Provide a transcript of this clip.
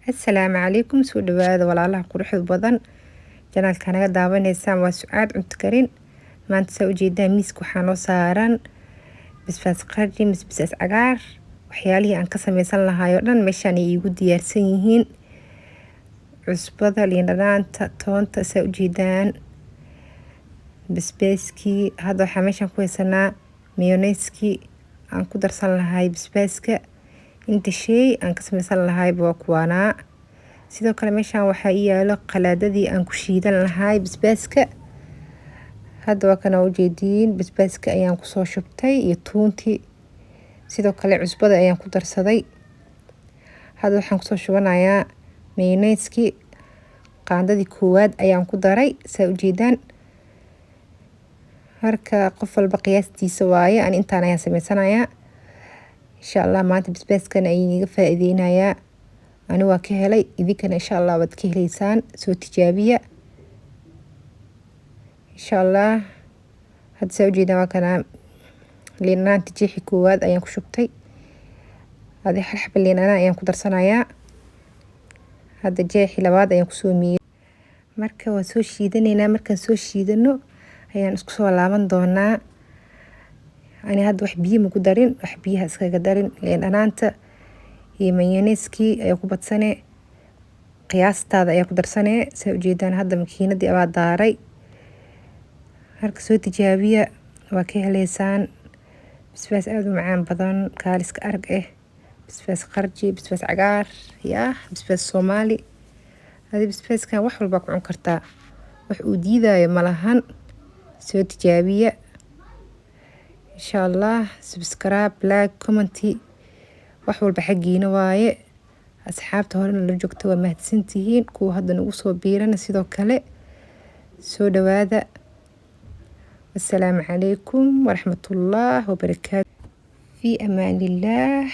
Assalaamu calaykum soo dhawaada walaalaha quruxda badan janaalka naga daawaneysaan waa Sucaad cunto karin maanta saa ujeedaan miiska waxaa noo saaran basbaas qarji basbaas cagaar waxyaalihii aan ka sameysan lahaay oo dhan meeshaan ay igu diyaarsan yihiin cusbada liin dhanaanta toonta saa ujeedaan basbaaskii hadda waxaa meeshaan ku haysanaa mayonnaise-kii aan ku darsan lahaay basbaaska inta shay aan ka sameysan lahaay waa kuwaana sidoo kale meeshaan waxaa yaalo qalaadadii aan ku shiidan lahaay basbaaska hadda waa kana ujeediin basbaaska ayaan ku soo shubtay iyo tuuntii sidoo kale cusbada ayaan ku darsaday hadda waxaan ku soo shubanayaa mayonnaise-kii qaandadii koowaad ayaan ku daray saa ujeedaan marka qof walba qiyaastiisa waaye aan intaan ayaan sameysanayaa insha Allah maanta basbaaskan ay iga faa'iideynayaa ani waa ka helay idinkana insha Allah waad ka heleysaan soo tijaabiya insha Allah hadda saa ujeedaan waa kana liin dhanaanta jeexi koowaad ayaan ku shubtay hadi hal xabo liin dhanaan ayaan ku darsanayaa hadda jeexi labaad ayaan ku soo miiyay marka waa soo shiidanaynaa markaan soo shiidano ayaan isku soo laaban doonaa ani hadda wax biyo ma ku darin wax biyaha iskaga darin liin dhanaanta iyo mayonnaise-kii ayaa ku badsane qiyaastaada ayaa ku darsane saa ujeedaan hadda makiinadii abaa daaray marka soo tijaabiya waa ka heleysaan basbaas aad u macaan badan kaaliska arag basbaas qarji basbaas cagaar basbaas Soomaali hadi basbaaskan wax walba ku cun kartaa wax uu diidayo malahan soo tijaabiya insha Allah subscribe like comment wax walba xaqiina waaye asxaabta hore la joogto waa mahadsantihiin kuwa hadda nagu soo biirana sidoo kale soo dhawaada assalaamu calaykum waraxmatullaahi wabarakaatu fi amaanillah.